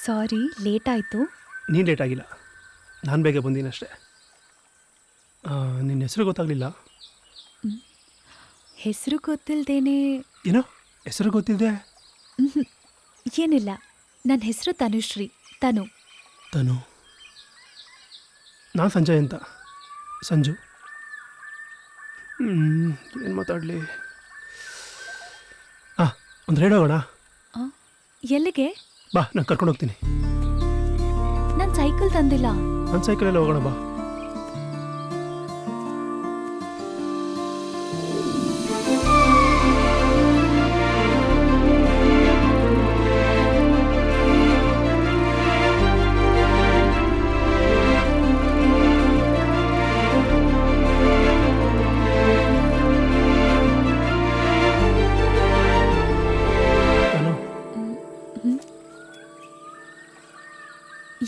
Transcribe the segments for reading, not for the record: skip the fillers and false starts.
ಸಾರಿ, late ಆಯಿತು. ನೀನು late ಆಗಿಲ್ಲ, ನಾನು ಬೇಗ ಬಂದೀನಿ ಅಷ್ಟೇ. ನಿನ್ನ ಹೆಸರು ಗೊತ್ತಾಗಲಿಲ್ಲ. ಹೆಸರು ಗೊತ್ತಿಲ್ಲದೇನೆ. ಏನೋ ಹೆಸರು ಗೊತ್ತಿಲ್ಲದೆ? ಏನಿಲ್ಲ, ನನ್ನ ಹೆಸರು ತನುಶ್ರೀ. ತನು. ನಾನು ಸಂಜಯ್ ಅಂತ. ಸಂಜು. ಏನು ಮಾತಾಡಲಿ? ಒಂದು ರೈಡ್ ಹೋಗೋಣ. ಎಲ್ಲಿಗೆ? ಬಾ, ನಾನು ಕರ್ಕೊಂಡು ಹೋಗ್ತೀನಿ. ನಾನು ಸೈಕಲ್ ತಂದಿಲ್ಲ. ನನ್ನ ಸೈಕಲಲ್ಲಿ ಹೋಗೋಣ ಬಾ.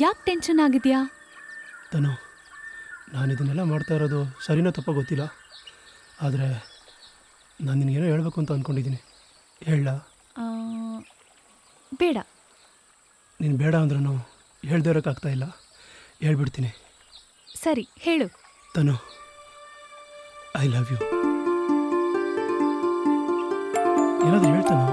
ಯಾಕೆ ಟೆನ್ಷನ್ ಆಗಿದೆಯಾ? ತನು, ನಾನು ಇದನ್ನೆಲ್ಲ ಮಾಡ್ತಾ ಇರೋದು ಸರಿನೋ ತಪ್ಪೋ ಗೊತ್ತಿಲ್ಲ, ಆದರೆ ನಾನು ನಿನಗೇನೋ ಹೇಳಬೇಕು ಅಂತ ಅಂದ್ಕೊಂಡಿದ್ದೀನಿ. ಹೇಳ? ಬೇಡ. ನೀನು ಬೇಡ ಅಂದ್ರೂ ಹೇಳ್ದೇ ಇರೋಕ್ಕಾಗ್ತಾ ಇಲ್ಲ, ಹೇಳ್ಬಿಡ್ತೀನಿ. ಸರಿ, ಹೇಳು. ತನು, ಐ ಲವ್ ಯು. ಏನಾದರೂ ಹೇಳ್ತಾನು?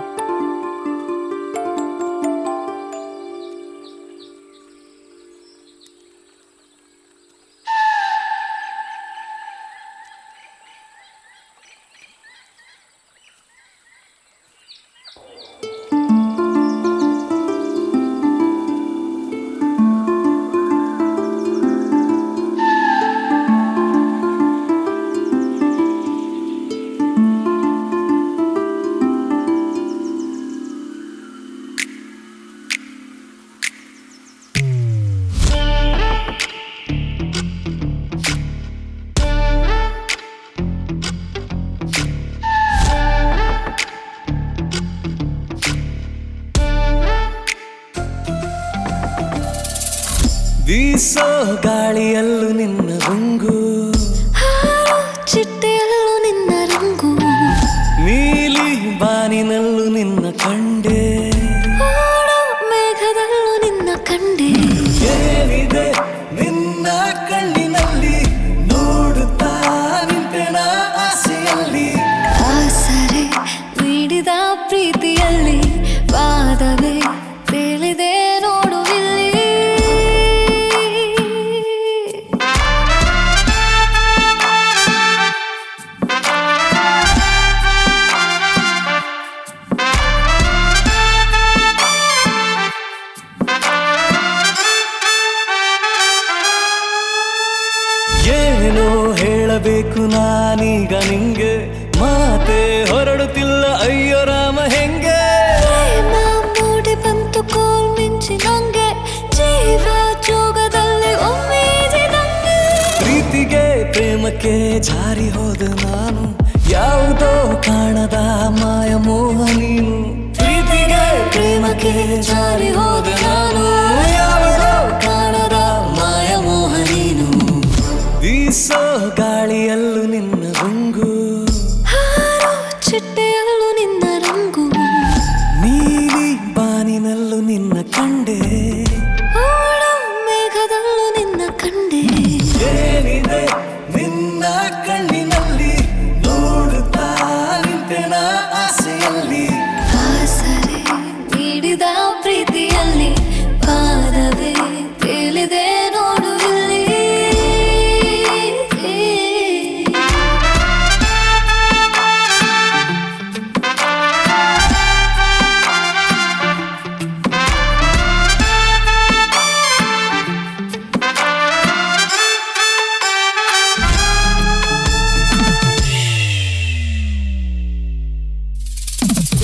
ಬೀಸೋ ಗಾಳಿಯಲ್ಲೂ ನಿನ್ನ ರಂಗು, ಚಿಟ್ಟೆಯಲ್ಲೂ ನಿನ್ನ ರಂಗು, ನೀಲಿ ಬಾನಿನಲ್ಲೂ ನಿನ್ನ ಕಂಡೆ, ಮೇಘದಲ್ಲೂ ನಿನ್ನ ಕಂಡೆ. ಏನಿದೆ ನಿನ್ನ ಕಣ್ಣಿನಲ್ಲಿ, ನೋಡುತ್ತಾ ನಿಂತೆನ ಆಸೆಯಲ್ಲಿ, ಆಸರೆ ನೀಡಿದ ಪ್ರೀತಿಯಲ್ಲಿ ಪಾದವೇ ತೇಲಿದೆ ನೋಡು ಇಲ್ಲಿ. ಏನೋ ಹೇಳಬೇಕು ನಾನೀಗ ನಿಂಗೆ, ಮಾತೆ ಹೊರಡುತ್ತಿಲ್ಲ ಅಯ್ಯೋ ರಾಮ ಹೆಂಗೆ. ಪ್ರೇಮ ಮೂಡಿ ಬಂತು ಕೋಲ್ ಮಿಂಚಿ ನಂಗೆ, ಜೀವ ಜೋಗದಲ್ಲಿ ಒಮ್ಮೆಜಿದಂಗೆ. ಪ್ರೀತಿಗೆ ಪ್ರೇಮಕ್ಕೆ ಜಾರಿ ಹೋದ ನಾನು, ಯಾವುದೋ ಕಾಣದ ಮಾಯ ಮೋಹ ನೀನು. ಪ್ರೀತಿಗೆ ಪ್ರೇಮಕ್ಕೆ ಜಾರಿ ಹೋದ ನಾನು, ಯಾವುದೋ ಕಾಣದ ಮಾಯ ಮೋಹ ನೀನು. ಬೀಸೋ ಗಾಳಿಯಲ್ಲೂ ನಿನ್ನ ರಂಗು, ಹಾರೋ ಚಿಟ್ಟೆಯಲ್ಲೂ ನಿನ್ನ ರಂಗು, ನೀಲಿ ಬಾನಿನಲ್ಲೂ ನಿನ್ನ ಕಂಡೆ, ಓಡೋ ಮೇಘದಲ್ಲೂ ನಿನ್ನ ಕಂಡೆ. ಏನಿದೆ ನಿನ್ನ ಕಣ್ಣಿನಲ್ಲಿ, ನೋಡುತ್ತಾ ನಿಂತೆನ ಆಸೆಯಲ್ಲಿ, ಆಸರೆ ನೀಡಿದ ಪ್ರೀತಿಯಲ್ಲಿ ಪಾದವೇ ತೇಲಿದೆ ನೋಡು ಇಲ್ಲಿ.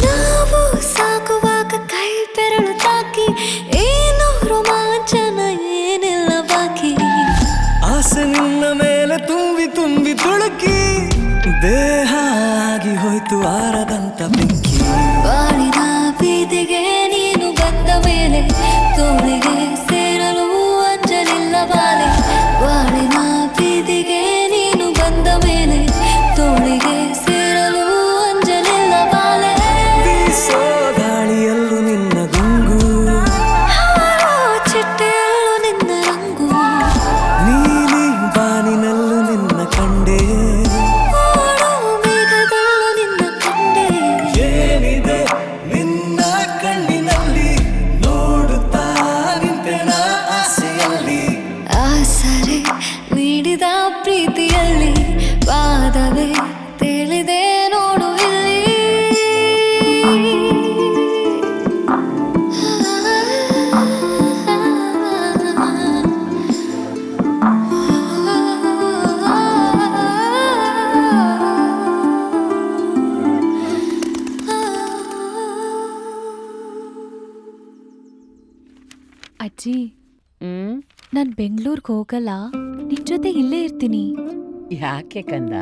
ನಾವು ಸಾಕುವಾಗ ಕೈ ಬೆರಳು ತಾಕಿ, ಏನು ರೋಮಾಂಚನ ಏನಿಲ್ಲ ಬಾಕಿ. ಆಸೆ ನಿನ್ನ ಮೇಲೆ ತುಂಬಿ ತುಂಬಿ ತುಳುಕಿ, ದೇಹ ಆಗಿ ಹೋಯ್ತು ಆರದಂತ ಬೆಂಕಿ. ಬಾಳಿನ ಬೀದಿಗೆ ನೀನು ಬಂದ ಮೇಲೆ ತೋಳಿಗೆ ಸೇರಲು ಅಂಜಲಿಲ್ಲ ಬಾಲೆ. ಬಾಳಿನ ಬೀದಿಗೆ ನೀನು ಬಂದ ಮೇಲೆ ತೋಳಿಗೆ ಸೇರಲು ಅಂಜಲಿಲ್ಲ ಬಾಲೆ. ಅಜ್ಜಿ ಹ್ಮ್ ನಾನ್ ಬೆಂಗಳೂರಿಗೆ ಹೋಗಲ್ಲ ನಿನ್ ಜೊತೆ ಇಲ್ಲೇ ಇರ್ತೀನಿ. ಯಾಕೆ ಕಂದ?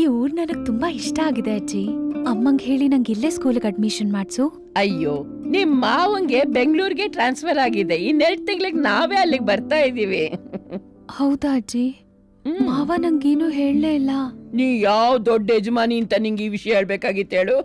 ಈ ಊರ್ ನನಗ್ ತುಂಬಾ ಇಷ್ಟ ಆಗಿದೆ ಅಜ್ಜಿ. ಅಮ್ಮಂಗ್ ಹೇಳಿ ನಂಗೆ ಇಲ್ಲೇ ಸ್ಕೂಲ್ಗೆ ಅಡ್ಮಿಷನ್ ಮಾಡ್ಸು. ಅಯ್ಯೋ, ನಿಮ್ ಮಾವಂಗೆ ಬೆಂಗಳೂರಿಗೆ ಟ್ರಾನ್ಸ್ಫರ್ ಆಗಿದೆ. 2 ತಿಂಗಳಿಗೆ ನಾವೇ ಅಲ್ಲಿಗೆ ಬರ್ತಾ ಇದೀವಿ. ಹೌದಾ ಅಜ್ಜಿ? ಹ್ಮ್. ಮಾವ ನಂಗೇನು ಹೇಳಲೇ ಇಲ್ಲ. ನೀ ಯಾವ ದೊಡ್ಡ ಯಜಮಾನಿ ಅಂತ ನಿಂಗೆ ಈ ವಿಷಯ ಹೇಳ್ಬೇಕಾಗಿತ್ತು ಹೇಳು.